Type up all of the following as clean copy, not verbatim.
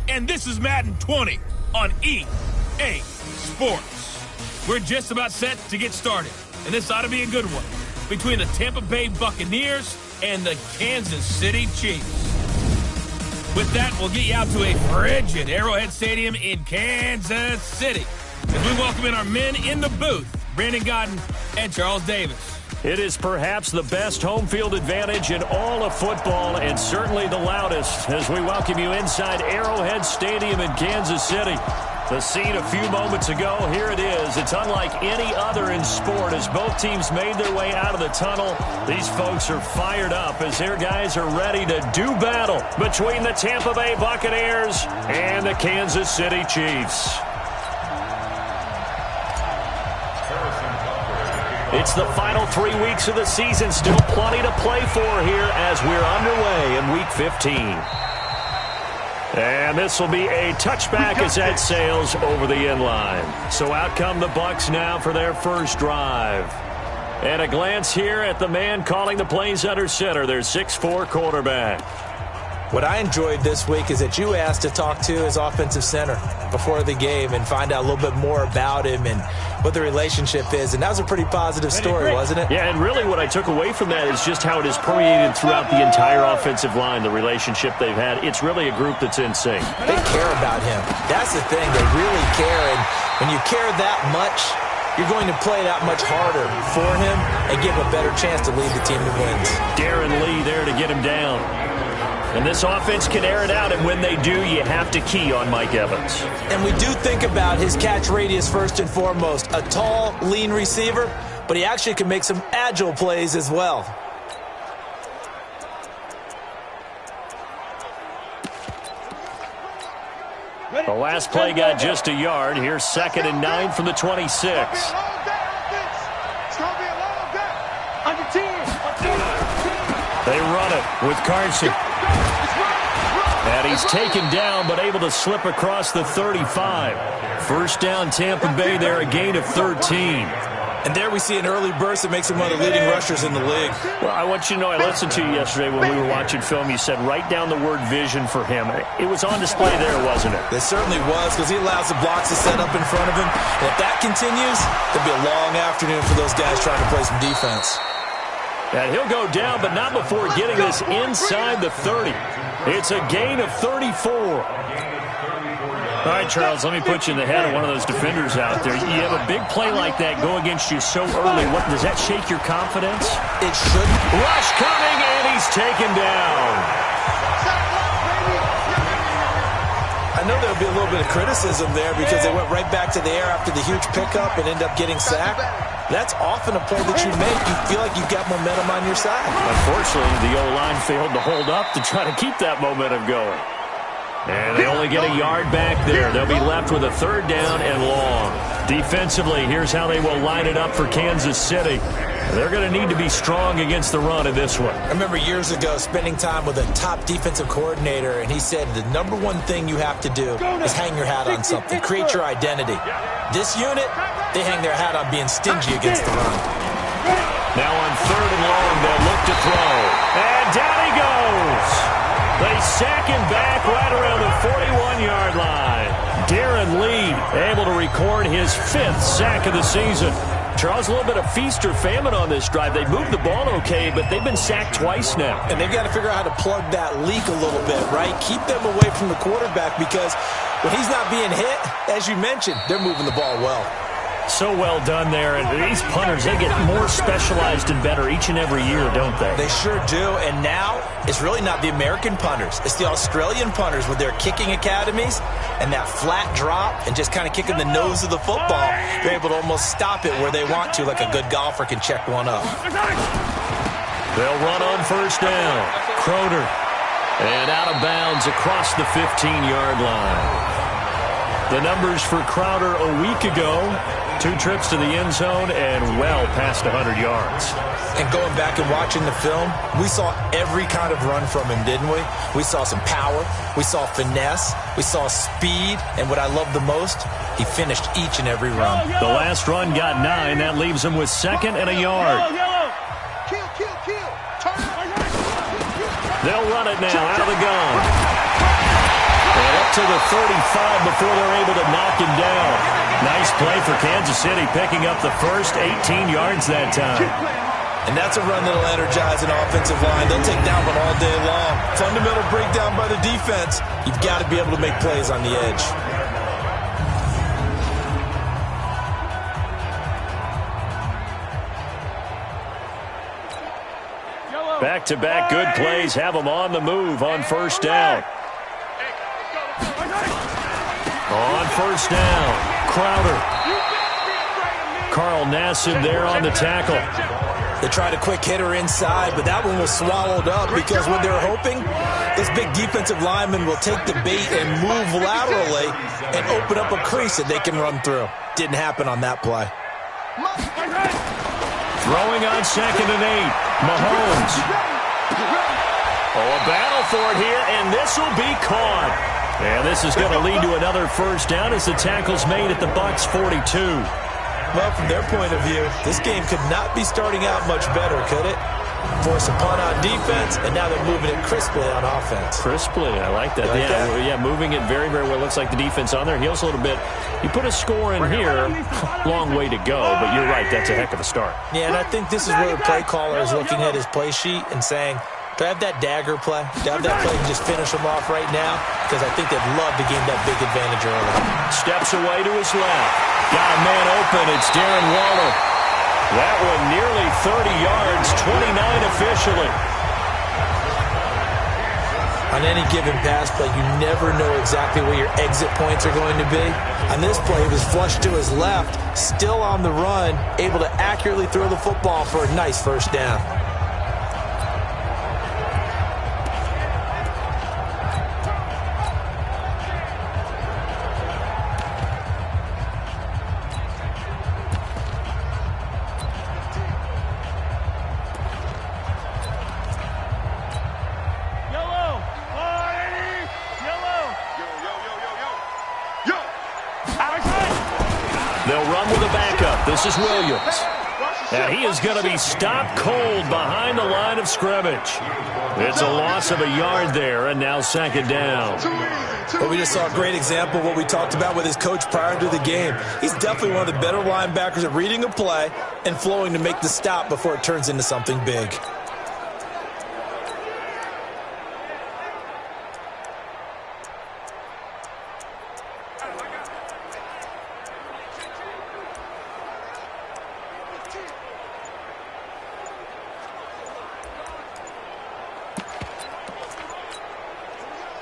and this is Madden 20 on EA Sports. We're just about set to get started, and this ought to be a good one between the Tampa Bay Buccaneers and the Kansas City Chiefs. With that, we'll get you out to a frigid Arrowhead Stadium in Kansas City as we welcome in our men in the booth, Brandon Godden and Charles Davis. It is perhaps the best home field advantage in all of football, and certainly the loudest, as we welcome you inside Arrowhead Stadium in Kansas City. The scene a few moments ago, here it is. It's unlike any other in sport as both teams made their way out of the tunnel. These folks are fired up as their guys are ready to do battle between the Tampa Bay Buccaneers and the Kansas City Chiefs. It's the final 3 weeks of the season. Still plenty to play for here as we're underway in Week 15. And this will be a touchback as that sails over the end line. So out come the Bucs now for their first drive. And a glance here at the man calling the plays under center, their 6'4" quarterback. What I enjoyed this week is that you asked to talk to his offensive center before the game and find out a little bit more about him and what the relationship is. And that was a pretty positive story, wasn't it? Yeah, and really what I took away from that is just how it has permeated throughout the entire offensive line, the relationship they've had. It's really a group that's in sync. They care about him. That's the thing. They really care. And when you care that much, you're going to play that much harder for him and give him a better chance to lead the team to wins. Darren Lee there to get him down. And this offense can air it out, and when they do, you have to key on Mike Evans. And we do think about his catch radius first and foremost. A tall, lean receiver, but he actually can make some agile plays as well. The last play got just a yard. Here's 2nd and 9 from the 26. They run it with Carson. And he's taken down, but able to slip across the 35. First down, Tampa Bay there, a gain of 13. And there we see an early burst that makes him one of the leading rushers in the league. Well, I want you to know, I listened to you yesterday when we were watching film. You said write down the word vision for him. It was on display there, wasn't it? It certainly was, because he allows the blocks to set up in front of him. And if that continues, it'll be a long afternoon for those guys trying to play some defense. And he'll go down, but not before getting this inside the 30. It's a gain of 34. All right, Charles, let me put you in the head of one of those defenders out there. You have a big play like that go against you so early. What, does that shake your confidence? It shouldn't. Rush coming, and he's taken down. I know there'll be a little bit of criticism there because they went right back to the air after the huge pickup and end up getting sacked. That's often a play that you make. You feel like you've got momentum on your side. Unfortunately, the O-line failed to hold up to try to keep that momentum going. And they only get a yard back there. They'll be left with a 3rd down and long. Defensively, here's how they will line it up for Kansas City. They're going to need to be strong against the run in this one. I remember years ago spending time with a top defensive coordinator, and he said the number one thing you have to do is hang your hat on something, create your identity. This unit, they hang their hat on being stingy against the run. Now on 3rd and long, they'll look to throw. And down he goes. They sack him back right around the 41-yard line. Darren Lee able to record his 5th sack of the season. Charles, a little bit of feast or famine on this drive. They moved the ball okay, but they've been sacked twice now. And they've got to figure out how to plug that leak a little bit, right? Keep them away from the quarterback because when he's not being hit, as you mentioned, they're moving the ball well. So well done there. And these punters, they get more specialized and better each and every year, don't they? They sure do. And now it's really not the American punters. It's the Australian punters with their kicking academies and that flat drop and just kind of kicking the nose of the football. They're able to almost stop it where they want to, like a good golfer can check one up. They'll run on 1st down. Crowder. And out of bounds across the 15-yard line. The numbers for Crowder a week ago, 2 trips to the end zone and well past 100 yards. And going back and watching the film, we saw every kind of run from him, didn't we? We saw some power, we saw finesse, we saw speed, and what I love the most, he finished each and every run. The last run got 9. That leaves him with 2nd and a yard. They'll run it now out of the gun. And up to to the 35 before they're able to knock him down. Nice play for Kansas City, picking up the first 18 yards that time. And that's a run that'll energize an offensive line. They'll take down one all day long. Fundamental breakdown by the defense. You've got to be able to make plays on the edge. Back-to-back good plays have them on the move on first down. On first down, Crowder. Carl Nassib there on the tackle. They tried a quick hitter inside, but that one was swallowed up because what they were hoping, this big defensive lineman will take the bait and move laterally and open up a crease that they can run through. Didn't happen on that play. Throwing on 2nd and 8. Mahomes. Oh, a battle for it here, and this will be caught. And this is going to lead to another first down as the tackle's made at the Bucs 42. Well, from their point of view, this game could not be starting out much better, could it? Force a punt on defense, and now they're moving it crisply on offense. Crisply, I like that. Yeah, moving it very, very well. Looks like the defense on their heels a little bit. You put a score in here, long way to go, but you're right, that's a heck of a start. Yeah, and I think this is where the play caller is looking at his play sheet and saying, do I have that dagger play? Do I have that play and just finish them off right now? Because I think they'd love to gain that big advantage early. Steps away to his left. Got a man open. It's Darren Waller. That one nearly 30 yards, 29 officially. On any given pass play, you never know exactly where your exit points are going to be. On this play, he was flushed to his left, still on the run, able to accurately throw the football for a nice first down. They'll run with a backup. This is Williams. And he is going to be stopped cold behind the line of scrimmage. It's a loss of a yard there, and now 2nd down. Well, we just saw a great example of what we talked about with his coach prior to the game. He's definitely one of the better linebackers at reading a play and flowing to make the stop before it turns into something big.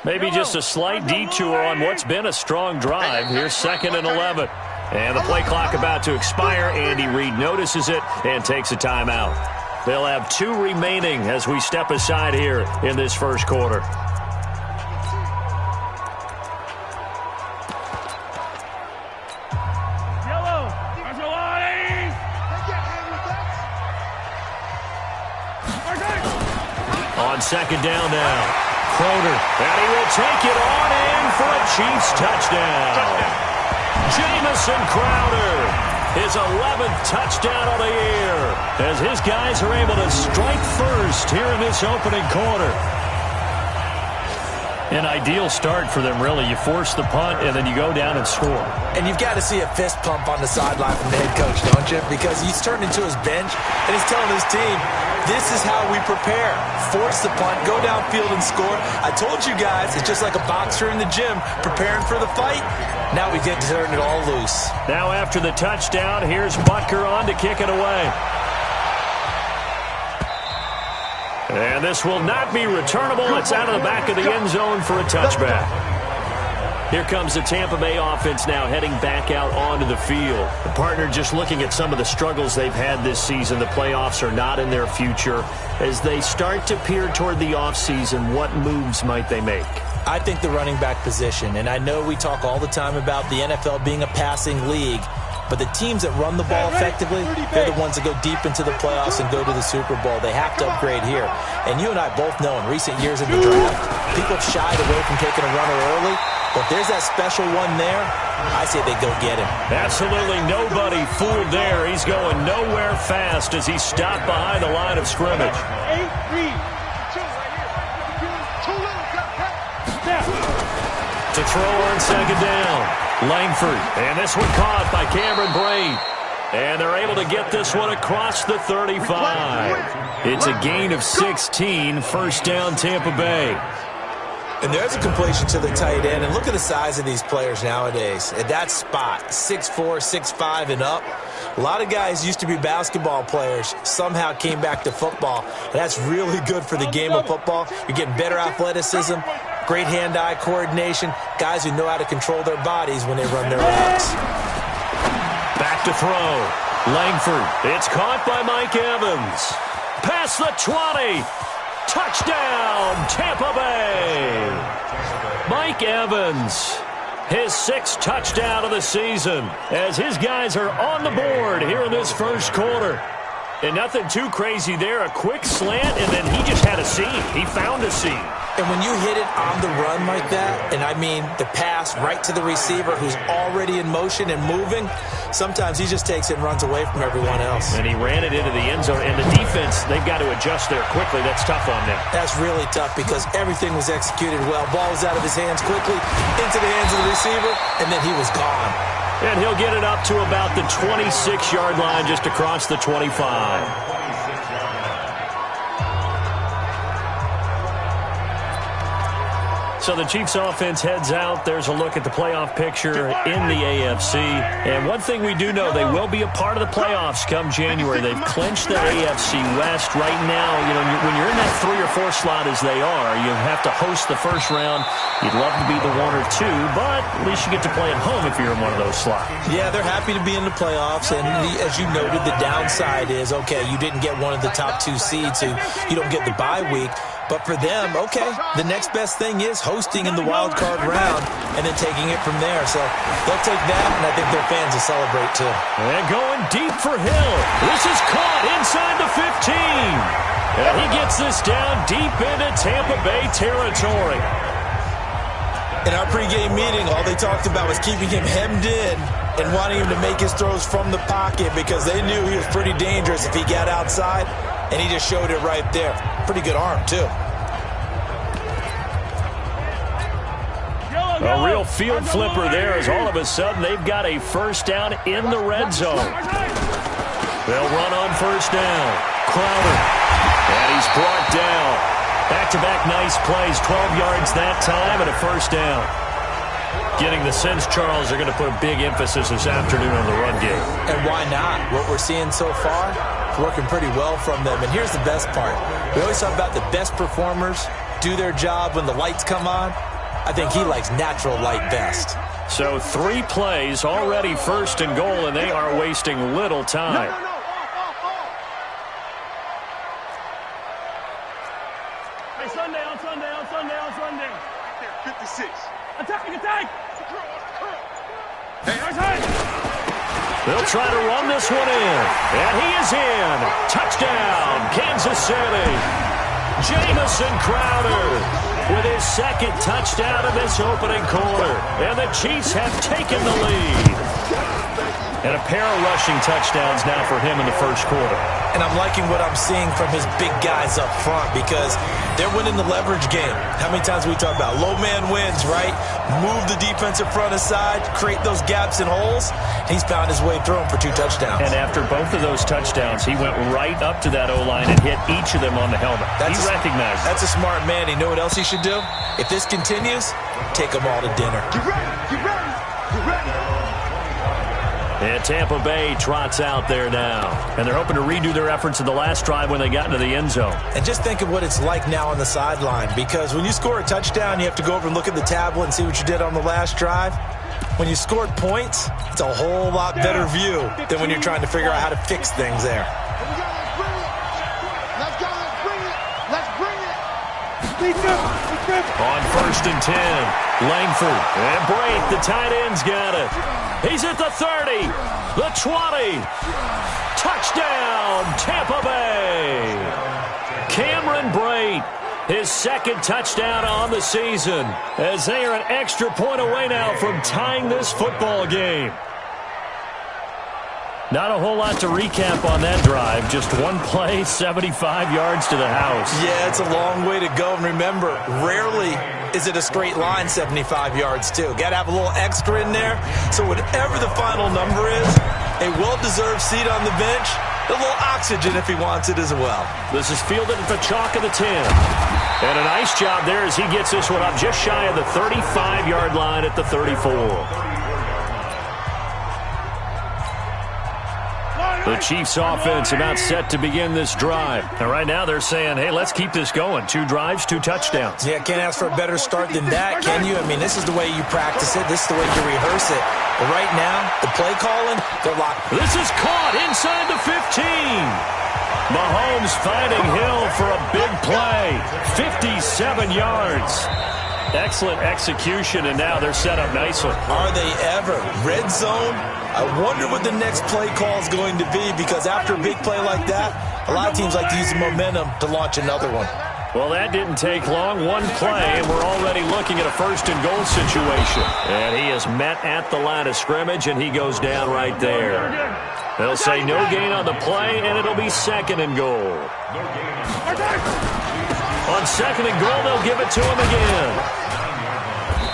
Maybe just a slight detour on what's been a strong drive. Here's 2nd and 11. And the play clock about to expire. Andy Reid notices it and takes a timeout. They'll have 2 remaining as we step aside here in this first quarter. On 2nd down now. Crowder, and he will take it on in for a Chiefs touchdown. Jamison Crowder, his 11th touchdown of the year, as his guys are able to strike first here in this opening quarter. An ideal start for them, really. You force the punt, and then you go down and score. And you've got to see a fist pump on the sideline from the head coach, don't you? Because he's turned into his bench, and he's telling his team, this is how we prepare. Force the punt, go downfield and score. I told you guys, it's just like a boxer in the gym preparing for the fight. Now we get to turn it all loose. Now after the touchdown, here's Butker on to kick it away. And this will not be returnable. It's out of the back of the end zone for a touchback. Here comes the Tampa Bay offense now heading back out onto the field. The partner just looking at some of the struggles they've had this season. The playoffs are not in their future. As they start to peer toward the offseason, what moves might they make? I think the running back position, and I know we talk all the time about the NFL being a passing league, but the teams that run the ball effectively, they're the ones that go deep into the playoffs and go to the Super Bowl. They have to upgrade here. And you and I both know in recent years in the draft, people have shied away from taking a runner early. But if there's that special one there, I say they go get him. Absolutely nobody fooled there. He's going nowhere fast as he's stopped behind the line of scrimmage. To throw on second down. Langford, and this one caught by Cameron Brate. And they're able to get this one across the 35. It's a gain of 16, first down Tampa Bay. And there's a completion to the tight end. And look at the size of these players nowadays. At that spot, 6'4", 6'5", and up. A lot of guys used to be basketball players, somehow came back to football. And that's really good for the game of football. You're getting better athleticism, great hand-eye coordination, guys who know how to control their bodies when they run their routes. Back to throw. Langford. It's caught by Mike Evans. Past the 20. Touchdown, Tampa Bay. Mike Evans, his 6th touchdown of the season, as his guys are on the board here in this first quarter. And nothing too crazy there. A quick slant, and then he just had a seam. He found a seam. And when you hit it on the run like that, and I mean the pass right to the receiver who's already in motion and moving, sometimes he just takes it and runs away from everyone else. And he ran it into the end zone. And the defense, they've got to adjust there quickly. That's tough on them. That's really tough because everything was executed well. Ball was out of his hands quickly, into the hands of the receiver, and then he was gone. And he'll get it up to about the 26-yard line, just across the 25. So the Chiefs offense heads out. There's a look at the playoff picture in the AFC. And one thing we do know, they will be a part of the playoffs come January. They've clinched the AFC West right now. You know, when you're in that 3 or 4 slot as they are, you have to host the first round. You'd love to be the 1 or 2, but at least you get to play at home if you're in one of those slots. Yeah, they're happy to be in the playoffs. And as you noted, the downside is, okay, you didn't get one of the top 2 seeds, so you don't get the bye week. But for them, okay, the next best thing is hosting in the wild card round and then taking it from there. So they'll take that, and I think their fans will celebrate too. And going deep for Hill. This is caught inside the 15. And he gets this down deep into Tampa Bay territory. In our pregame meeting, all they talked about was keeping him hemmed in and wanting him to make his throws from the pocket because they knew he was pretty dangerous if he got outside, and he just showed it right there. Pretty good arm, too. A real field flipper there as all of a sudden they've got a first down in the red zone. They'll run on first down. Crowder. And he's brought down. Back-to-back nice plays. 12 yards that time and a first down. Getting the sense, Charles, they're going to put a big emphasis this afternoon on the run game. And why not? What we're seeing so far is working pretty well from them. And here's the best part. We always talk about the best performers do their job when the lights come on. I think he likes natural light best. So 3 plays, already first and goal, and they are wasting little time. Hey, Sunday, on Sunday, on Sunday, on Sunday. 56. Attack, attack! Hey, they'll try to run this one in. And he is in. Touchdown, Kansas City. Jamison Crowder with his 2nd touchdown of this opening quarter. And the Chiefs have taken the lead. And a pair of rushing touchdowns now for him in the first quarter. And I'm liking what I'm seeing from his big guys up front because they're winning the leverage game. How many times we talk about low man wins, right? Move the defensive front aside, create those gaps and holes. He's found his way through them for 2 touchdowns. And after both of those touchdowns, he went right up to that O-line and hit each of them on the helmet. He recognized it. That's a smart man. You know what else he should do? If this continues, take them all to dinner. Get ready, get ready, get ready. And Tampa Bay trots out there now. And they're hoping to redo their efforts in the last drive when they got into the end zone. And just think of what it's like now on the sideline. Because when you score a touchdown, you have to go over and look at the tablet and see what you did on the last drive. When you scored points, it's a whole lot better view than when you're trying to figure out how to fix things there. Let's go, let's bring it. Let's bring it. On 1st and 10, Langford and Brate, the tight end's got it. He's at the 30, the 20. Touchdown, Tampa Bay. Cameron Brate, his 2nd touchdown on the season, as they are an extra point away now from tying this football game. Not a whole lot to recap on that drive. Just one play, 75 yards to the house. Yeah, it's a long way to go. And remember, rarely is it a straight line 75 yards, too. Got to have a little extra in there. So whatever the final number is, a well-deserved seat on the bench, a little oxygen if he wants it as well. This is fielded at the chalk of the 10. And a nice job there as he gets this one up just shy of the 35-yard line at the 34. The Chiefs offense about set to begin this drive. And right now they're saying, hey, let's keep this going. 2 drives, 2 touchdowns. Yeah, can't ask for a better start than that, can you? I mean, this is the way you practice it. This is the way you rehearse it. But right now, the play calling, they're locked. This is caught inside the 15. Mahomes finding Hill for a big play. 57 yards. Excellent execution, and now they're set up nicely. Are they ever? Red zone? I wonder what the next play call is going to be, because after a big play like that, a lot of teams like to use the momentum to launch another one. Well, that didn't take long. One play, and we're already looking at a first-and-goal situation. And he is met at the line of scrimmage, and he goes down right there. They'll say no gain on the play, and it'll be 2nd and goal. On 2nd and goal, they'll give it to him again.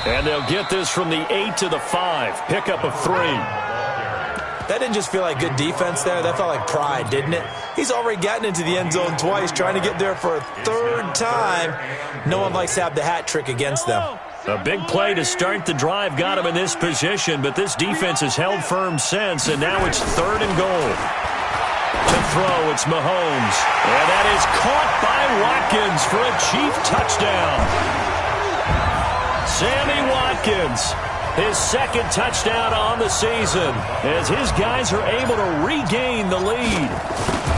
And they'll get this from the 8 to the 5. Pickup of 3. That didn't just feel like good defense there. That felt like pride, didn't it? He's already gotten into the end zone twice, trying to get there for a 3rd time. No one likes to have the hat trick against them. A big play to start the drive got him in this position, but this defense has held firm since, and now it's 3rd and goal. To throw, it's Mahomes. And that is caught by Watkins for a Chief touchdown. Sammy Watkins, his 2nd touchdown on the season, as his guys are able to regain the lead.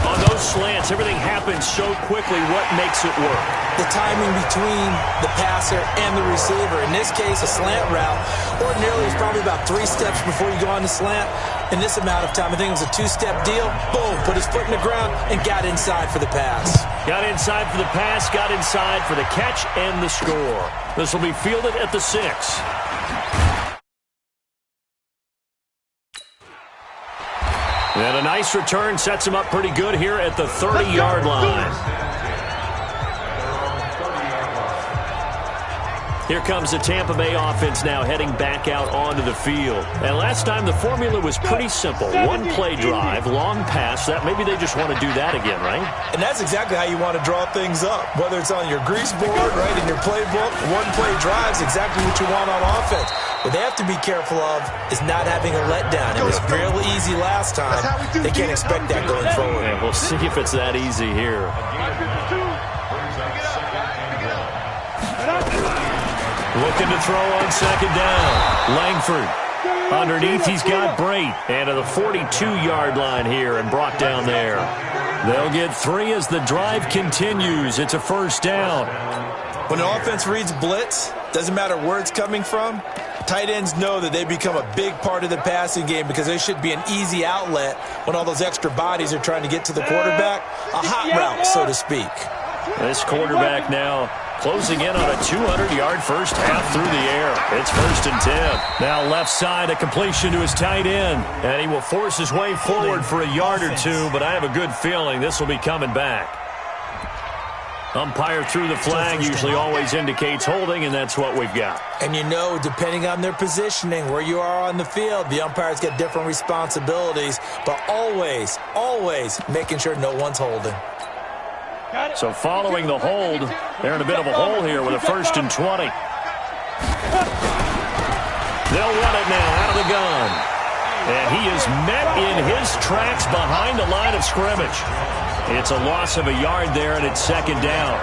On those slants, everything happens so quickly. What makes it work? The timing between the passer and the receiver. In this case, a slant route. Ordinarily, it's probably about 3 steps before you go on the slant. In this amount of time, I think it was a 2-step deal. Boom, put his foot in the ground and got inside for the pass. Got inside for the pass, got inside for the catch and the score. This will be fielded at the 6. And a nice return sets him up pretty good here at the 30-yard line. Here comes the Tampa Bay offense now heading back out onto the field. And last time the formula was pretty simple. 1 play drive, long pass. That maybe they just want to do that again, right? And that's exactly how you want to draw things up. Whether it's on your grease board, right, in your playbook, 1 play drive is exactly what you want on offense. What they have to be careful of is not having a letdown. It was real easy last time. They can't expect that going forward. Yeah, we'll see if it's that easy here. Looking to throw on 2nd down. Langford. Underneath, he's got Brait. And to the 42-yard line here and brought down there. They'll get 3 as the drive continues. It's a 1st down. When the offense reads blitz, doesn't matter where it's coming from, tight ends know that they become a big part of the passing game because they should be an easy outlet when all those extra bodies are trying to get to the quarterback. A hot route, so to speak. This quarterback now closing in on a 200-yard first half through the air. It's 1st and 10. Now left side, a completion to his tight end. And he will force his way forward for a yard or 2, but I have a good feeling this will be coming back. Umpire threw the flag, usually always indicates holding, and that's what we've got. And you know, depending on their positioning, where you are on the field, the umpires get different responsibilities, but always, always making sure no one's holding. So following the hold, they're in a bit of a hole here with a 1st and 20. They'll run it now out of the gun. And he is met in his tracks behind the line of scrimmage. It's a loss of a yard there, and it's 2nd down.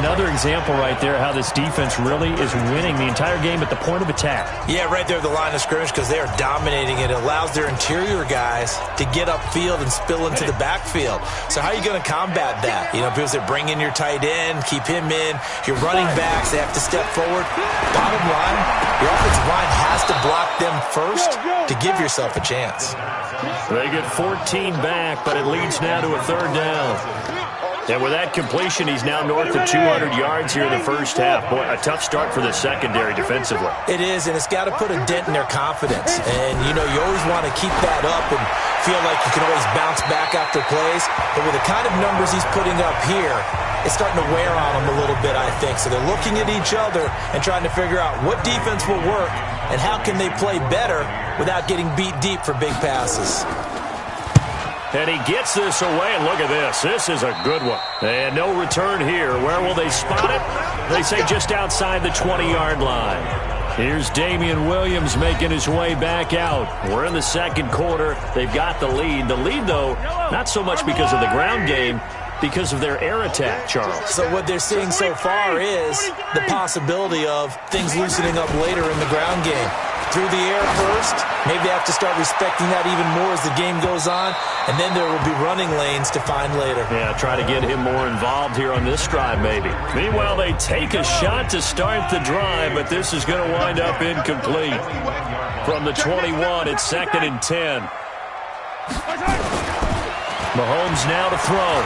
Another example right there how this defense really is winning the entire game at the point of attack. Yeah, right there at the line of scrimmage because they are dominating it. It allows their interior guys to get upfield and spill into the backfield. So how are you going to combat that? You know, people say bring in your tight end, keep him in. Your running backs, they have to step forward. Bottom line, your offensive line has to block them first to give yourself a chance. They get 14 back, but it leads now to a 3rd down. And with that completion, he's now north of 200 yards here in the first half. Boy, a tough start for the secondary defensively. It is, and it's got to put a dent in their confidence. And, you know, you always want to keep that up and feel like you can always bounce back after plays. But with the kind of numbers he's putting up here, it's starting to wear on them a little bit, I think. So they're looking at each other and trying to figure out what defense will work and how can they play better without getting beat deep for big passes. And he gets this away, and look at this. This is a good one. And no return here. Where will they spot it? They say just outside the 20-yard line. Here's Damian Williams making his way back out. We're in the second quarter. They've got the lead. The lead, though, not so much because of the ground game, because of their air attack, Charles. So what they're seeing so far is the possibility of things loosening up later in the ground game. Through the air first, maybe they have to start respecting that even more as the game goes on, and then there will be running lanes to find later. Yeah, try to get him more involved here on this drive, maybe. Meanwhile, they take a shot to start the drive, but this is going to wind up incomplete. From the 21, it's 2nd and 10. Mahomes now to throw.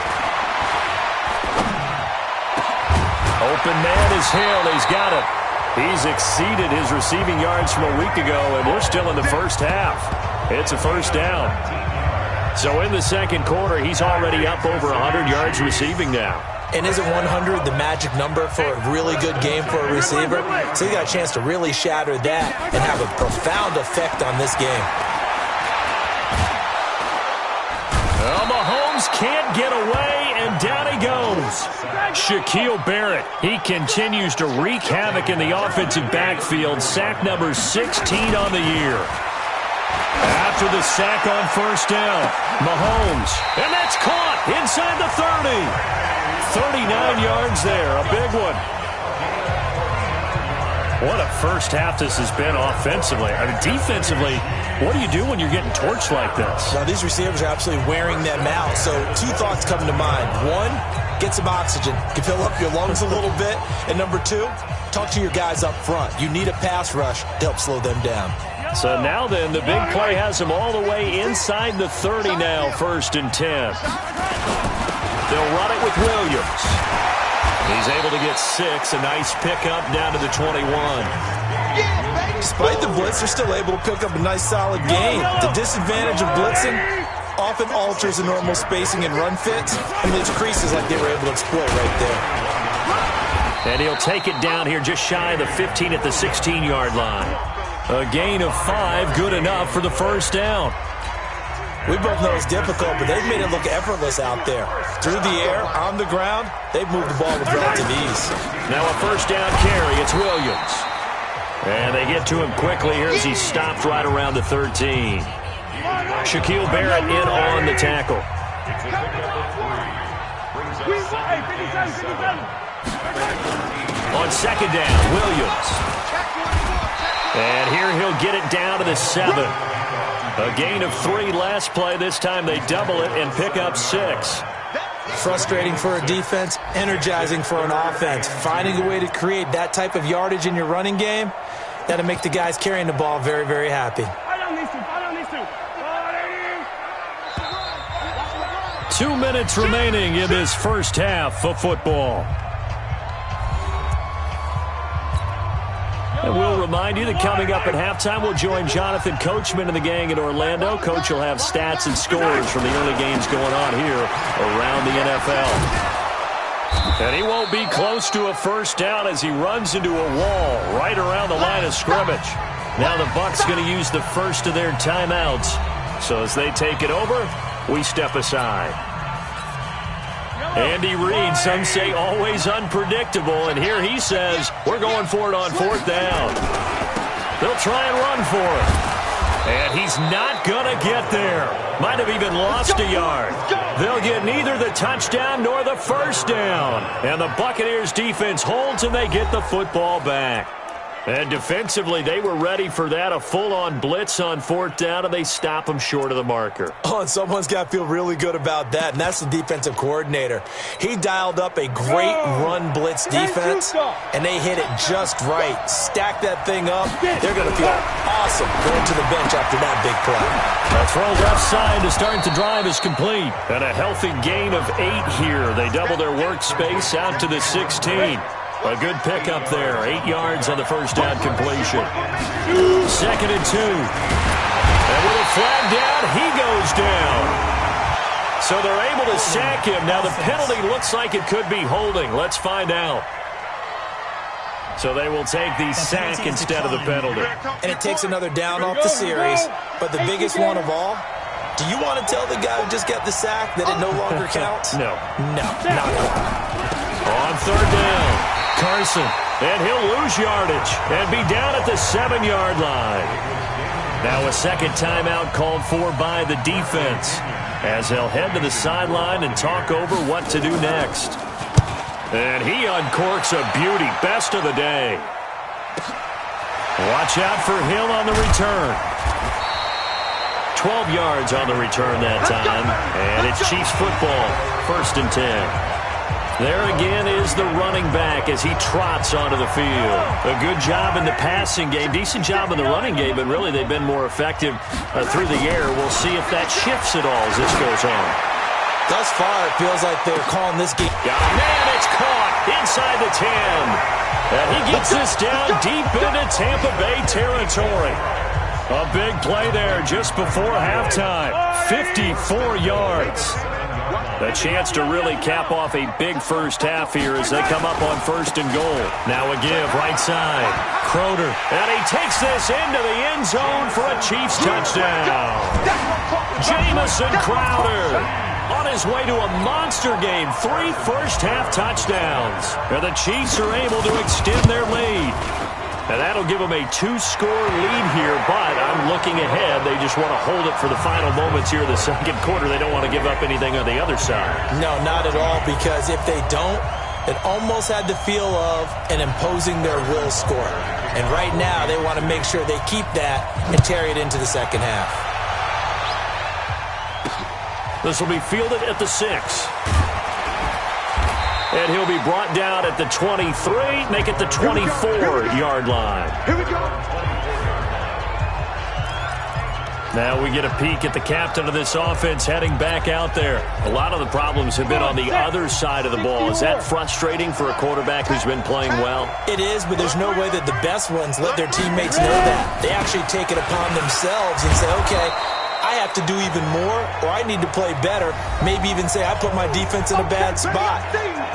Open man is Hill. He's got it. He's exceeded his receiving yards from a week ago, and we're still in the first half. It's a first down. So in the second quarter, he's already up over 100 yards receiving now. And isn't 100 the magic number for a really good game for a receiver? So you got a chance to really shatter that and have a profound effect on this game. Well, Mahomes can't get away, and down he goes. Shaquille Barrett, he continues to wreak havoc in the offensive backfield. Sack number 16 on the year. After the sack on first down, Mahomes, and that's caught inside the 30. 39 yards there, a big one. What a first half this has been offensively. I mean, defensively, what do you do when you're getting torched like this? Now, these receivers are absolutely wearing them out. So 2 thoughts come to mind. 1, get some oxygen. You can fill up your lungs a little bit. And number 2, talk to your guys up front. You need a pass rush to help slow them down. So now then, the big play has them all the way inside the 30 now, 1st and 10. They'll run it with Williams. He's able to get 6, a nice pickup down to the 21. Despite the blitz, they're still able to pick up a nice solid gain. The disadvantage of blitzing often alters the normal spacing and run fits, and leaves creases like they were able to exploit right there. And he'll take it down here just shy of the 15 at the 16-yard line. A gain of 5, good enough for the first down. We both know it's difficult, but they've made it look effortless out there. Through the air, on the ground, they've moved the ball with relative ease. Now a first down carry, it's Williams. And they get to him quickly here as he's stopped right around the 13. Shaquille Barrett in on the tackle. On second down, Williams. And here he'll get it down to the 7. A gain of 3 last play. This time they double it and pick up 6. Frustrating for a defense, energizing for an offense. Finding a way to create that type of yardage in your running game, that'll make the guys carrying the ball very, very happy. 2 minutes remaining in this first half of football. And we'll remind you that coming up at halftime, we'll join Jonathan Coachman and the gang in Orlando. Coach will have stats and scores from the early games going on here around the NFL. And he won't be close to a first down as he runs into a wall right around the line of scrimmage. Now the Bucs going to use the first of their timeouts. So as they take it over, we step aside. Andy Reid, some say always unpredictable, and here he says we're going for it on 4th down. They'll try and run for it. And he's not going to get there. Might have even lost a yard. They'll get neither the touchdown nor the first down. And the Buccaneers defense holds and they get the football back. And defensively, they were ready for that, a full-on blitz on 4th down, and they stop them short of the marker. Oh, and someone's got to feel really good about that, and that's the defensive coordinator. He dialed up a great run blitz defense, and they hit it just right. Stack that thing up. They're going to feel awesome going to the bench after that big play. The throw left side to start the drive is complete. And a healthy gain of 8 here. They double their workspace out to the 16. A good pickup there. 8 yards on the first down completion. 2nd and 2. And with a flag down, he goes down. So they're able to sack him. Now the penalty looks like it could be holding. Let's find out. So they will take the sack instead of the penalty. And it takes another down off the series. But the biggest one of all, do you want to tell the guy who just got the sack that it no longer counts? No. No, not at all. On 3rd down, Carson. And he'll lose yardage and be down at the 7-yard line. Now a second timeout called for by the defense, as they'll head to the sideline and talk over what to do next. And he uncorks a beauty. Best of the day. Watch out for him on the return. 12 yards on the return that time. And it's Chiefs football. 1st and 10. There again is the running back as he trots onto the field. A good job in the passing game. Decent job in the running game, but really they've been more effective through the air. We'll see if that shifts at all as this goes on. Thus far, it feels like they're calling this game. Man, it's caught inside the 10. And he gets this down deep into Tampa Bay territory. A big play there just before halftime. 54 yards. A chance to really cap off a big first half here as they come up on 1st and goal. Now a give right side. Croder. And he takes this into the end zone for a Chiefs touchdown. Jamison Crowder on his way to a monster game. 3 first-half touchdowns. And the Chiefs are able to extend their lead. And that'll give them a 2-score lead here, but I'm looking ahead. They just want to hold it for the final moments here in the 2nd quarter. They don't want to give up anything on the other side. No, not at all, because if they don't, it almost had the feel of an imposing their will score. And right now, they want to make sure they keep that and carry it into the 2nd half. This will be fielded at the 6. And he'll be brought down at the 23, make it the 24-yard line. Here we go. Now we get a peek at the captain of this offense heading back out there. A lot of the problems have been on the other side of the ball. Is that frustrating for a quarterback who's been playing well? It is, but there's no way that the best ones let their teammates know that. They actually take it upon themselves and say, okay, I have to do even more, or I need to play better. Maybe even say I put my defense in a bad spot.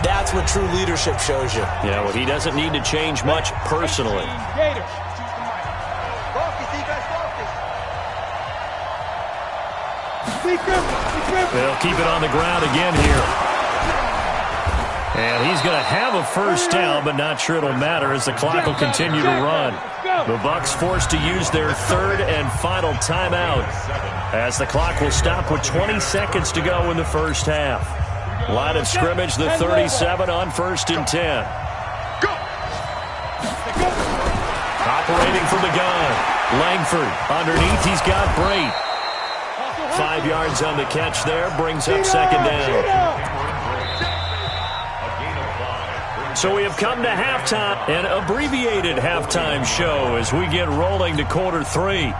That's what true leadership shows you. Yeah, well, he doesn't need to change much personally. They'll keep it on the ground again here. And he's going to have a first down, but not sure it'll matter as the clock will continue to run. The Bucs forced to use their 3rd and final timeout as the clock will stop with 20 seconds to go in the first half. Line of scrimmage, the 37 on 1st and 10. Operating from the gun. Langford underneath. He's got Brate. 5 yards on the catch there. Brings up 2nd down. So we have come to halftime, an abbreviated halftime show as we get rolling to quarter 3.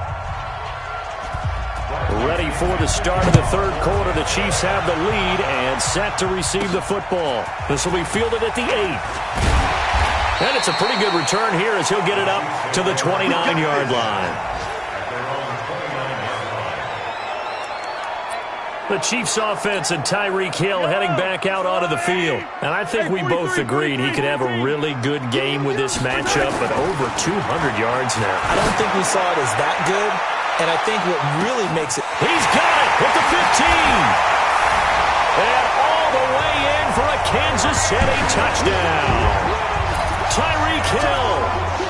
Ready for the start of the 3rd quarter. The Chiefs have the lead and set to receive the football. This will be fielded at the 8. And it's a pretty good return here as he'll get it up to the 29-yard line. The Chiefs offense and Tyreek Hill heading back out onto the field. And I think we both agreed he could have a really good game with this matchup, but over 200 yards now. I don't think we saw it as that good, and I think what really makes it... He's got it at the 15. And all the way in for a Kansas City touchdown. Tyreek Hill,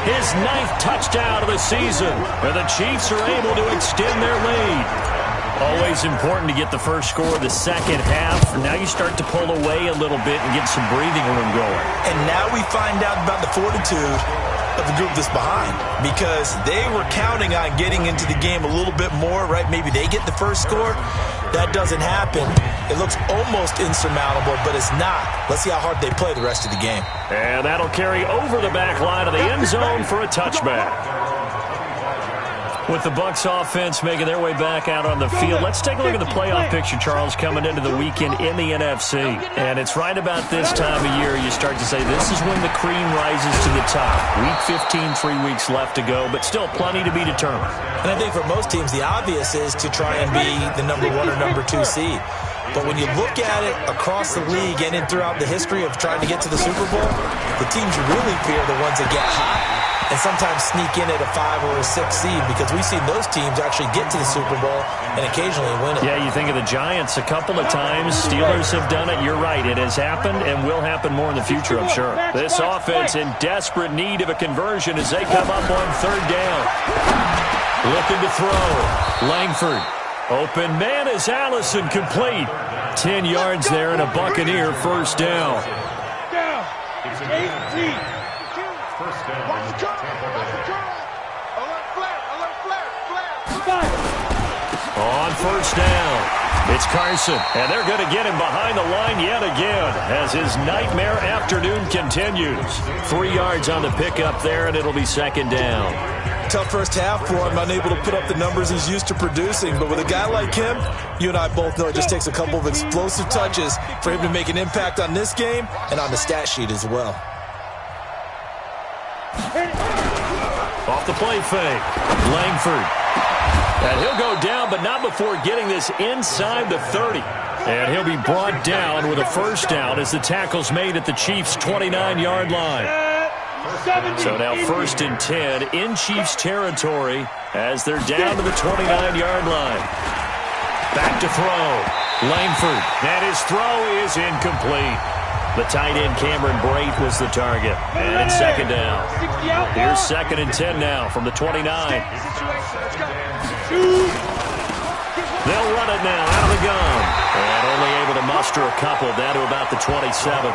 his 9th touchdown of the season. And the Chiefs are able to extend their lead. Always important to get the first score of the 2nd half. Now you start to pull away a little bit and get some breathing room going. And now we find out about the fortitude of the group that's behind, because they were counting on getting into the game a little bit more, right? Maybe they get the first score. That doesn't happen. It looks almost insurmountable, but it's not. Let's see how hard they play the rest of the game. And that'll carry over the back line of the end zone for a touchback. With the Bucs offense making their way back out on the field, let's take a look at the playoff picture, Charles, coming into the weekend in the NFC. And it's right about this time of year you start to say this is when the cream rises to the top. Week 15, 3 weeks left to go, but still plenty to be determined. And I think for most teams, the obvious is to try and be the number 1 or number 2 seed. But when you look at it across the league and throughout the history of trying to get to the Super Bowl, the teams you really fear are the ones that get hot and sometimes sneak in at a 5 or a 6 seed, because we've seen those teams actually get to the Super Bowl and occasionally win it. Yeah, you think of the Giants a couple of times. Steelers have done it. You're right. It has happened and will happen more in the future, I'm sure. This offense in desperate need of a conversion as they come up on 3rd down. Looking to throw. Langford. Open man is Allison, complete. 10 yards there and a Buccaneer first down. It's 18. First down. Watch the curl. Alert flat. On 1st down, it's Carson, and they're going to get him behind the line yet again as his nightmare afternoon continues. 3 yards on the pickup there, and it'll be 2nd down. Tough first half for him, unable to put up the numbers he's used to producing. But with a guy like him, you and I both know it just takes a couple of explosive touches for him to make an impact on this game and on the stat sheet as well. Off the play fake, Langford. And he'll go down, but not before getting this inside the 30. And he'll be brought down with a first down as the tackle's made at the Chiefs' 29-yard line. So now 1st and 10 in Chiefs territory as they're down to the 29-yard line. Back to throw. Langford. And his throw is incomplete. The tight end Cameron Brate was the target. And it's 2nd down. Here's 2nd and 10 now from the 29. They'll run it now out of the gun. And only able to muster a couple down to about the 27.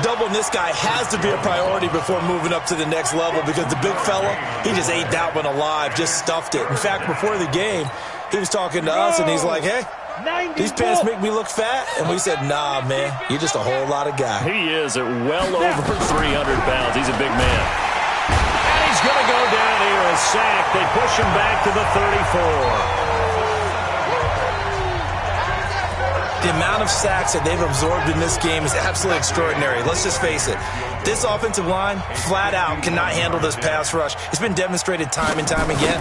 Doubling this guy has to be a priority before moving up to the next level, because the big fella, he just ate that one alive, just stuffed it. In fact, before the game, he was talking to us, and he's like, hey, these pants make me look fat. And we said, nah, man, you're just a whole lot of guy. He is at well over 300 pounds. He's a big man. And he's going to go down here, a sack. They push him back to the 34. The amount of sacks that they've absorbed in this game is absolutely extraordinary. Let's just face it. This offensive line, flat out, cannot handle this pass rush. It's been demonstrated time and time again.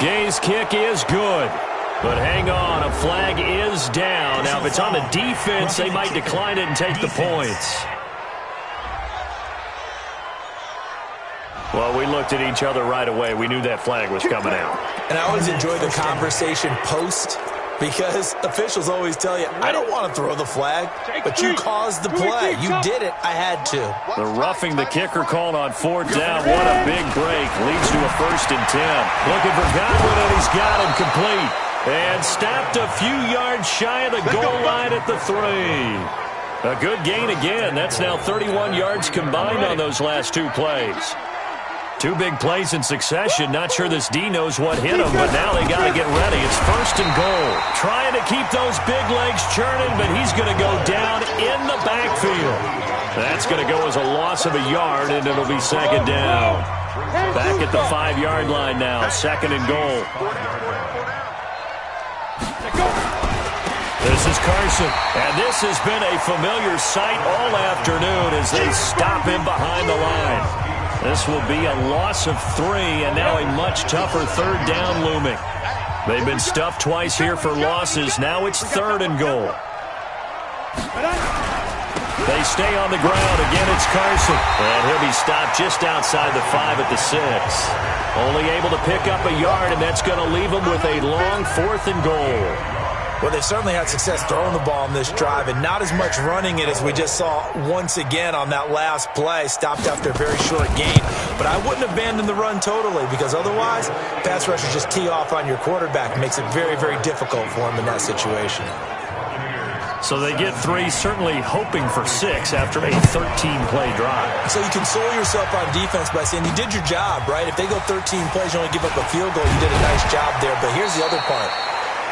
Gay's kick is good. But hang on, a flag is down. Now, if it's on the defense, they might decline it and take the points. Well, we looked at each other right away. We knew that flag was coming out. And I always enjoy the conversation post, because officials always tell you, I don't want to throw the flag, but you caused the play. You did it. I had to. The roughing the kicker called on 4th down. What a big break. Leads to a 1st and 10. Looking for Godwin, and he's got him complete. And stopped a few yards shy of the goal line at the 3. A good gain again. That's now 31 yards combined on those last 2 plays. 2 big plays in succession. Not sure this D knows what hit him, but now they got to get ready. It's 1st and goal. Trying to keep those big legs churning, but he's going to go down in the backfield. That's going to go as a loss of a yard, and it'll be 2nd down. Back at the 5-yard line now, 2nd and goal. This is Carson, and this has been a familiar sight all afternoon as they stop him behind the line. This will be a loss of 3, and now a much tougher 3rd down looming. They've been stuffed twice here for losses. Now it's 3rd and goal. They stay on the ground. Again, it's Carson. And he'll be stopped just outside the 5 at the 6. Only able to pick up a yard, and that's going to leave him with a long 4th and goal. Well, they've certainly had success throwing the ball in this drive, and not as much running it as we just saw once again on that last play. Stopped after a very short gain. But I wouldn't abandon the run totally, because otherwise, pass rushers just tee off on your quarterback. It makes it very, very difficult for him in that situation. So they get 3, certainly hoping for 6 after a 13-play drive. So you console yourself on defense by saying you did your job, right? If they go 13 plays, you only give up a field goal, you did a nice job there. But here's the other part.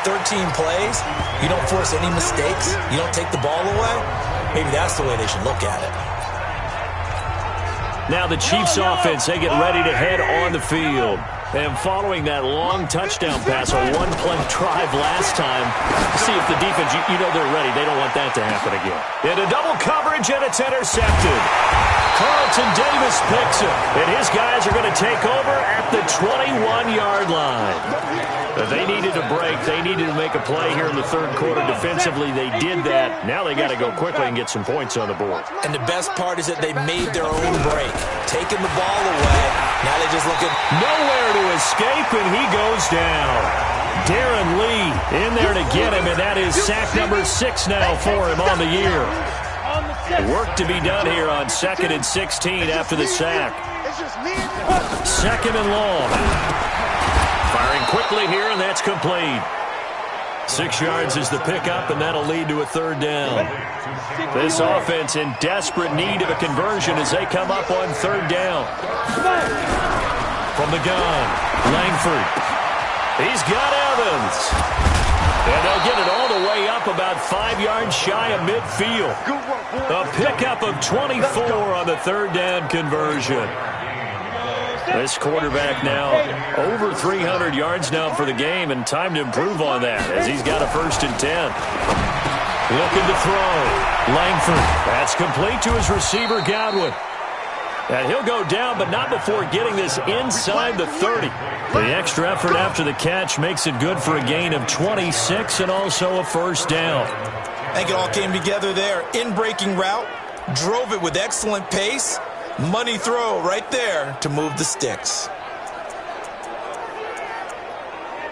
13 plays, you don't force any mistakes, you don't take the ball away, maybe that's the way they should look at it. Now the Chiefs offense, they get ready to head on the field. And following that long touchdown pass, a one-play drive last time, see if the defense, you know they're ready. They don't want that to happen again. Into double coverage, and it's intercepted. Carlton Davis picks it, and his guys are going to take over at the 21-yard line. They needed a break. They needed to make a play here in the third quarter defensively. They did that. Now they got to go quickly and get some points on the board. And the best part is that they made their own break, taking the ball away. Now they're just looking nowhere to escape, and he goes down. Darren Lee in there to get him, and that is sack number 6 now for him on the year. Work to be done here on 2nd and 16 after the sack. 2nd and long. Firing quickly here, and that's complete. 6 yards is the pickup, and that'll lead to a third down. This offense in desperate need of a conversion as they come up on third down. From the gun, Langford. He's got Evans. And they'll get it all the way up about 5 yards shy of midfield. A pickup of 24 on the third down conversion. This quarterback now over 300 yards now for the game, and time to improve on that as he's got a 1st and 10. Looking to throw. Langford. That's complete to his receiver, Godwin. And he'll go down, but not before getting this inside the 30. The extra effort after the catch makes it good for a gain of 26 and also a 1st down. I think it all came together there. In-breaking route, drove it with excellent pace. Money throw right there to move the sticks.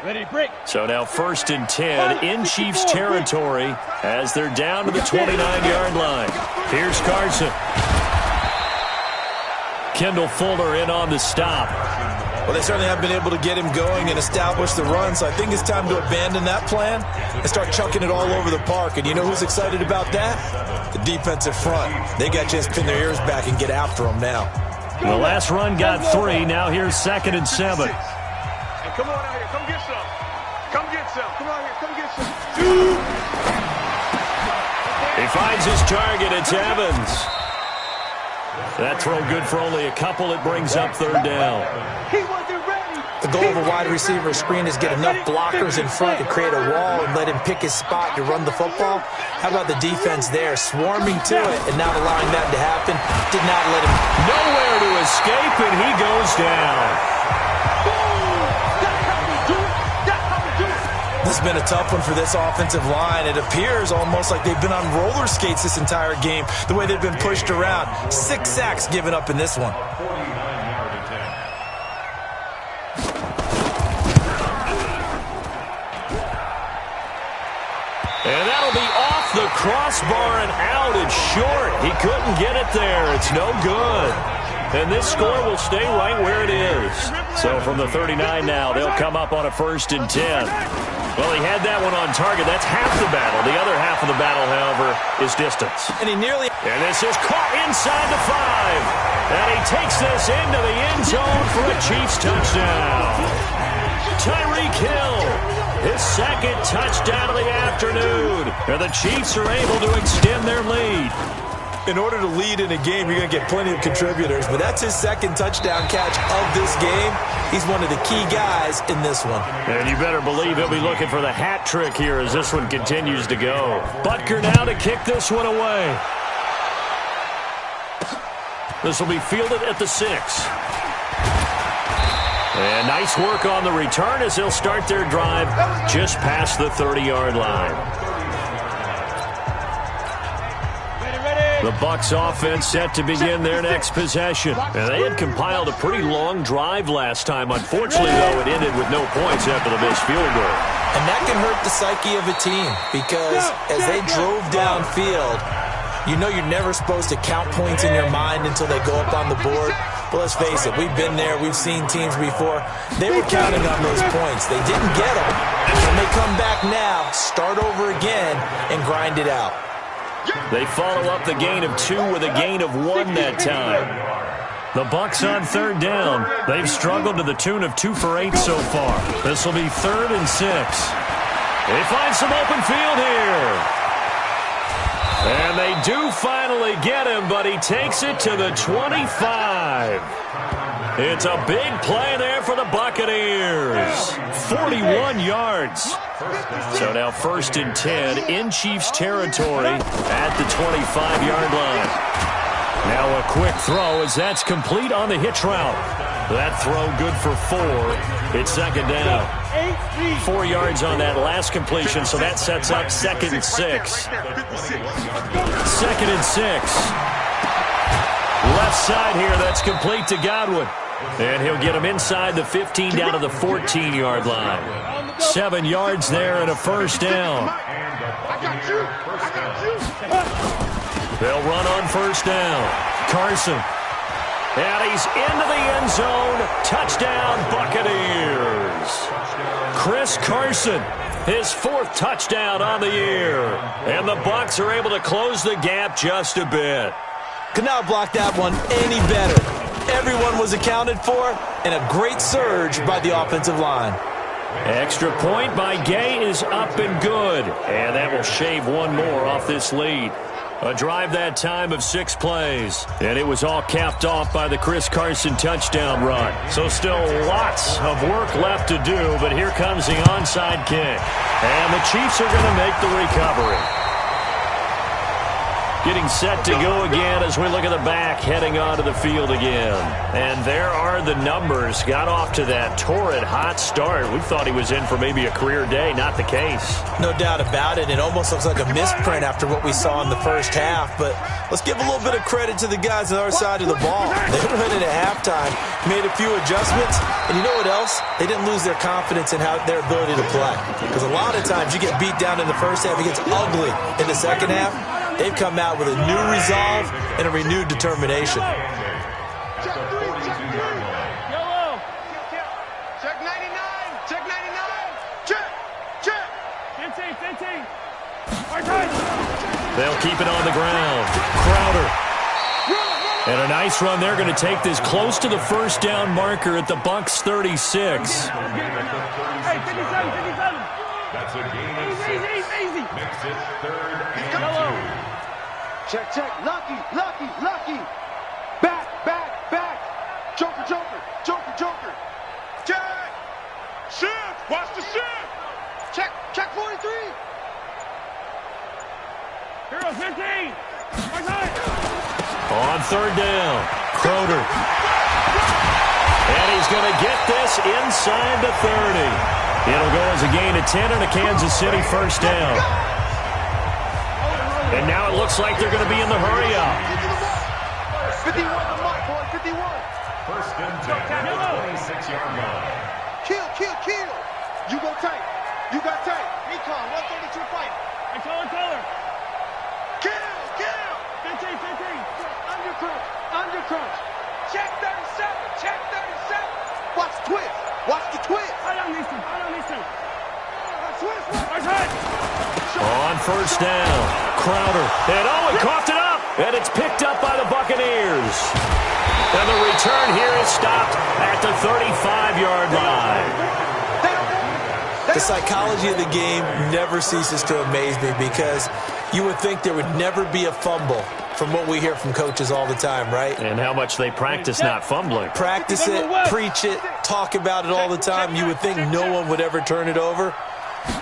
Ready to break. So now 1st and 10 in Chiefs territory as they're down to the 29-yard line. Here's Carson. Kendall Fuller in on the stop. Well, they certainly have been able to get him going and establish the run, so I think it's time to abandon that plan and start chucking it all over the park. And you know who's excited about that? The defensive front. They got a chance to pin their ears back and get after them now. The last run got 3. Now here's 2nd and 7. Hey, come on out here. Come get some. Come get some. Come out here. Come get some. He finds his target. It's Evans. That throw good for only a couple. It brings up third down. He wasn't ready. The goal of a wide receiver screen is get enough blockers in front to create a wall and let him pick his spot to run the football. How about the defense there, swarming to it and not allowing that to happen? Did not let him. Nowhere to escape, and he goes down. This has been a tough one for this offensive line. It appears almost like they've been on roller skates this entire game, the way they've been pushed around. 6 sacks given up in this one. And that'll be off the crossbar and out. It's short. He couldn't get it there. It's no good. And this score will stay right where it is. So from the 39 now, they'll come up on a 1st and 10. Well, he had that one on target. That's half the battle. The other half of the battle, however, is distance. And he nearly... And this is caught inside the 5. And he takes this into the end zone for a Chiefs touchdown. Tyreek Hill, his 2nd touchdown of the afternoon. And the Chiefs are able to extend their lead. In order to lead in a game, you're going to get plenty of contributors, but that's his 2nd touchdown catch of this game. He's one of the key guys in this one. And you better believe he'll be looking for the hat trick here as this one continues to go. Butker now to kick this one away. This will be fielded at the 6. And nice work on the return as they'll start their drive just past the 30-yard line. The Bucs offense set to begin their next possession. And they had compiled a pretty long drive last time. Unfortunately, though, it ended with no points after the missed field goal. And that can hurt the psyche of a team because as they drove downfield, you know you're never supposed to count points in your mind until they go up on the board. But let's face it, we've been there. We've seen teams before. They were counting on those points. They didn't get them. When they come back now, start over again and grind it out. They follow up the gain of 2 with a gain of 1 that time. The Bucs on third down. They've struggled to the tune of 2 for 8 so far. This will be 3rd and 6. They find some open field here. And they do finally get him, but he takes it to the 25. It's a big play there for the Buccaneers. 41 yards. So now 1st and 10 in Chiefs territory at the 25-yard line. Now a quick throw as that's complete on the hitch route. That throw good for 4. It's 2nd down. 4 yards on that last completion, so that sets up 2nd and 6. 2nd and 6. Left side here, that's complete to Godwin. And he'll get him inside the 15 down to the 14-yard line. 7 yards there and a 1st down. They'll run on 1st down. Carson. And he's into the end zone. Touchdown, Buccaneers. Chris Carson, his 4th touchdown on the year. And the Bucs are able to close the gap just a bit. Could not block that one any better. Everyone was accounted for, and a great surge by the offensive line. Extra point by Gay is up and good. And that will shave one more off this lead. A drive that time of 6 plays. And it was all capped off by the Chris Carson touchdown run. So still lots of work left to do, but here comes the onside kick. And the Chiefs are going to make the recovery. Getting set to go again as we look at the back, heading onto the field again. And there are the numbers. Got off to that torrid hot start. We thought he was in for maybe a career day. Not the case. No doubt about it. It almost looks like a misprint after what we saw in the first half. But let's give a little bit of credit to the guys on our side of the ball. They were in at halftime, made a few adjustments. And you know what else? They didn't lose their confidence in their ability to play. Because a lot of times you get beat down in the first half. It gets ugly in the second half. They've come out with a new resolve and a renewed determination. Check 3, check 3. Yellow. Check 99, check 99. Check, check. 15. They'll keep it on the ground. Crowder. And a nice run. They're going to take this close to the 1st down marker at the Bucs 36. Hey, 57. That's a gain of 6. Easy. Makes it 3rd and Yellow. 2. Check. Lucky. Back. Joker. Check. Shift. Watch the shift. Check 43. Hero 15. On 3rd down, Crowder. And he's going to get this inside the 30. It'll go as a gain of 10 and a Kansas City 1st down. And now it looks like they're going to be in the hurry-up. 51 the mark, boy, 51. 1st and 10 at the 26-yard line. Kill. You go tight. Recon, 132 fight. Hey, Taylor. Kill. 15. Undercrunch. Check 37. Watch the twist. I don't need to. Twist. On 1st down, Crowder. And he coughed it up. And it's picked up by the Buccaneers. And the return here is stopped at the 35-yard line. The psychology of the game never ceases to amaze me because you would think there would never be a fumble from what we hear from coaches all the time, right? And how much they practice not fumbling. Practice it, preach it, talk about it all the time. You would think no one would ever turn it over.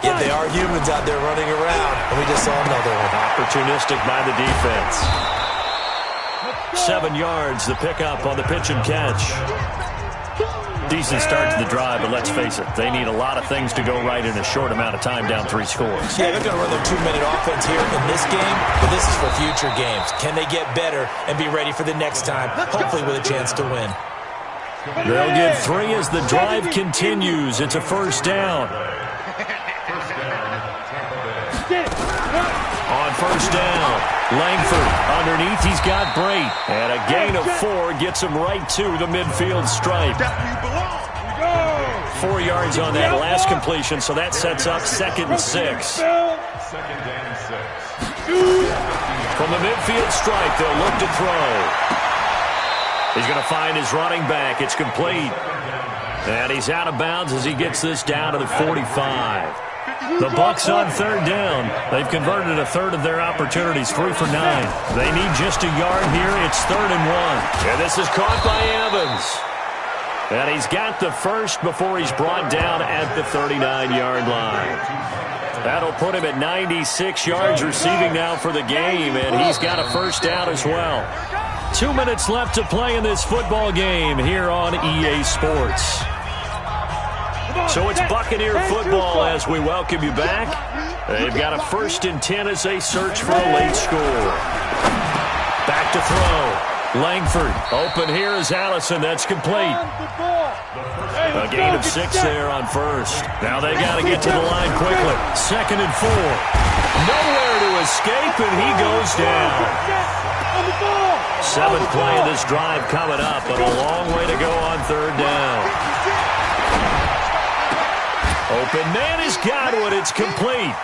Yet they are humans out there running around, and we just saw another one. Opportunistic by the defense. 7 yards, the pickup on the pitch and catch. Decent start to the drive, but let's face it, they need a lot of things to go right in a short amount of time, down 3 scores. Yeah, they're going to run their 2-minute offense here in this game, but this is for future games. Can they get better and be ready for the next time, hopefully with a chance to win? They'll get 3 as the drive continues. It's a 1st down. On 1st down, Langford underneath. He's got Brait. And a gain of 4 gets him right to the midfield stripe. 4 yards on that last completion, so that sets up 2nd and 6. 2nd and 6. From the midfield stripe, they'll look to throw. He's going to find his running back. It's complete. And he's out of bounds as he gets this down to the 45. The Bucs on third down. They've converted a third of their opportunities, 3 for 9. They need just a yard here. It's 3rd and 1. And this is caught by Evans. And he's got the first before he's brought down at the 39-yard line. That'll put him at 96 yards receiving now for the game, and he's got a first down as well. 2 minutes left to play in this football game here on EA Sports. So it's Buccaneer football as we welcome you back. They've got a 1st and 10 as they search for a late score. Back to throw. Langford open here is Allison. That's complete. A gain of 6 there on first. Now they got to get to the line quickly. 2nd and 4. Nowhere to escape, and he goes down. 7th play of this drive coming up, but a long way to go on 3rd down. Open man is Godwin. It's complete.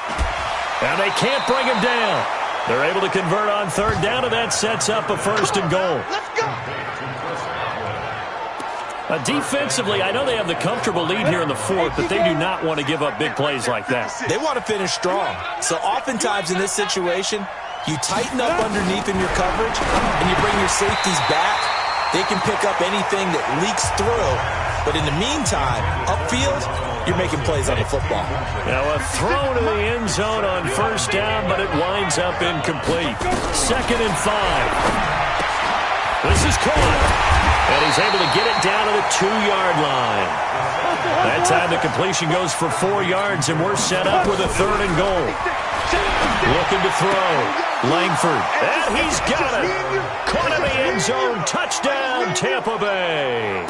And they can't bring him down. They're able to convert on 3rd down, and that sets up a 1st and goal. Defensively, I know they have the comfortable lead here in the 4th, but they do not want to give up big plays like that. They want to finish strong. So oftentimes in this situation, you tighten up underneath in your coverage, and you bring your safeties back. They can pick up anything that leaks through. But in the meantime, upfield, you're making plays on the football. Now a throw to the end zone on 1st down, but it winds up incomplete. 2nd and 5. This is caught. And he's able to get it down to the 2-yard line. That time the completion goes for 4 yards, and we're set up with a 3rd and goal. Looking to throw. Langford. And he's got it. Caught in the end zone. Touchdown, Tampa Bay.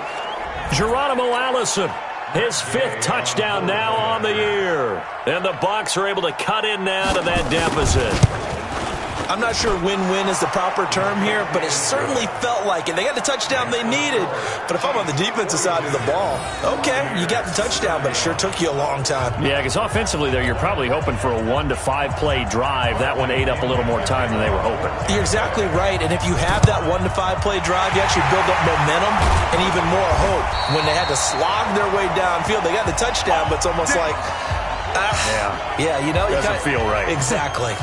Geronimo Allison, his 5th touchdown now on the year. And the Bucs are able to cut in now to that deficit. I'm not sure win-win is the proper term here, but it certainly felt like it. They got the touchdown they needed, but if I'm on the defensive side of the ball, okay, you got the touchdown, but it sure took you a long time. Yeah, because offensively there, you're probably hoping for a 1 to 5 play drive. That one ate up a little more time than they were hoping. You're exactly right, and if you have that 1 to 5 play drive, you actually build up momentum and even more hope. When they had to slog their way downfield, they got the touchdown, but it's almost like, yeah, you know, doesn't feel right. Exactly.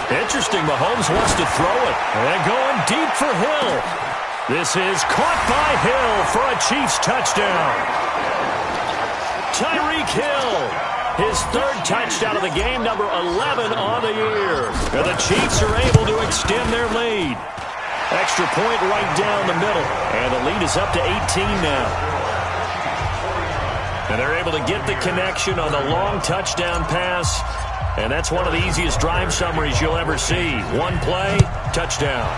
Interesting, Mahomes wants to throw it. And going deep for Hill. This is caught by Hill for a Chiefs touchdown. Tyreek Hill, his 3rd touchdown of the game, number 11 on the year. And the Chiefs are able to extend their lead. Extra point right down the middle. And the lead is up to 18 now. And they're able to get the connection on the long touchdown pass. And that's one of the easiest drive summaries you'll ever see. 1 play, touchdown.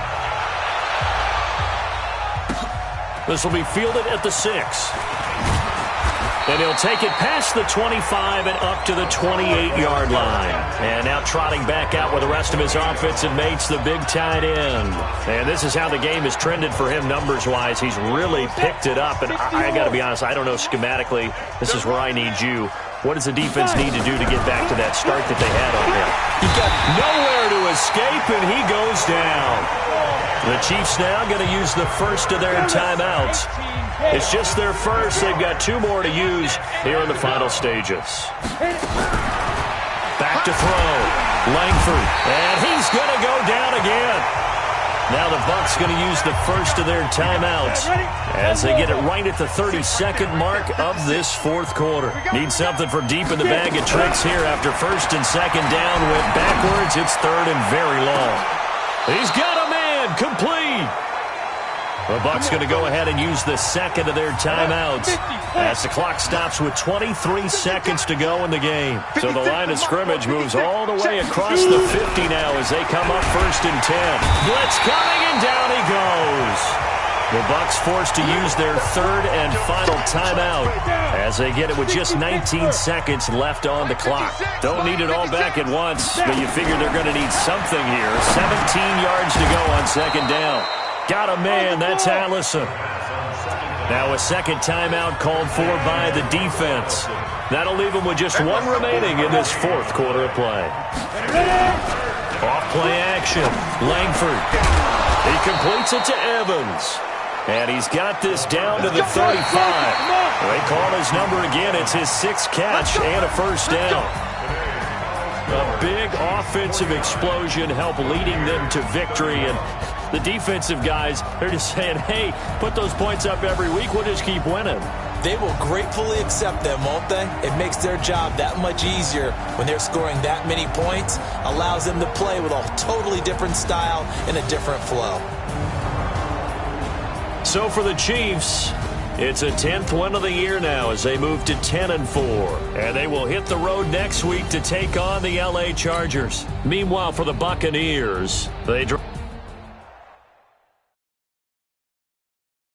This will be fielded at the 6. And he'll take it past the 25 and up to the 28-yard line. And now trotting back out with the rest of his offensive mates, the big tight end. And this is how the game has trended for him numbers-wise. He's really picked it up. And I got to be honest, I don't know schematically. This is where I need you. What does the defense need to do to get back to that start that they had on him? He got nowhere to escape, and he goes down. The Chiefs now going to use the first of their timeouts. It's just their first. They've got 2 more to use here in the final stages. Back to throw. Langford. And he's going to go down again. Now the Bucs going to use the first of their timeouts as they get it right at the 32nd mark of this 4th quarter. Need something for deep in the bag of tricks here after 1st and 2nd down. Went backwards. It's 3rd and very long. He's got a man. Complete. The Bucs going to go ahead and use the 2nd of their timeouts as the clock stops with 23 seconds to go in the game. So the line of scrimmage moves all the way across the 50 now as they come up 1st and 10. Blitz coming, and down he goes. The Bucs forced to use their 3rd and final timeout as they get it with just 19 seconds left on the clock. Don't need it all back at once, but you figure they're going to need something here. 17 yards to go on 2nd down. Got a man, that's Allison. Now a second timeout called for by the defense. That'll leave them with just one remaining in this fourth quarter of play. Off play action. Langford. He completes it to Evans. And he's got this down to the 35. They call his number again. It's his 6th catch and a first down. A big offensive explosion helped leading them to victory. And the defensive guys, they're just saying, hey, put those points up every week. We'll just keep winning. They will gratefully accept them, won't they? It makes their job that much easier when they're scoring that many points. Allows them to play with a totally different style and a different flow. So for the Chiefs, it's a 10th win of the year now as they move to 10-4. And they will hit the road next week to take on the LA Chargers. Meanwhile, for the Buccaneers, they drop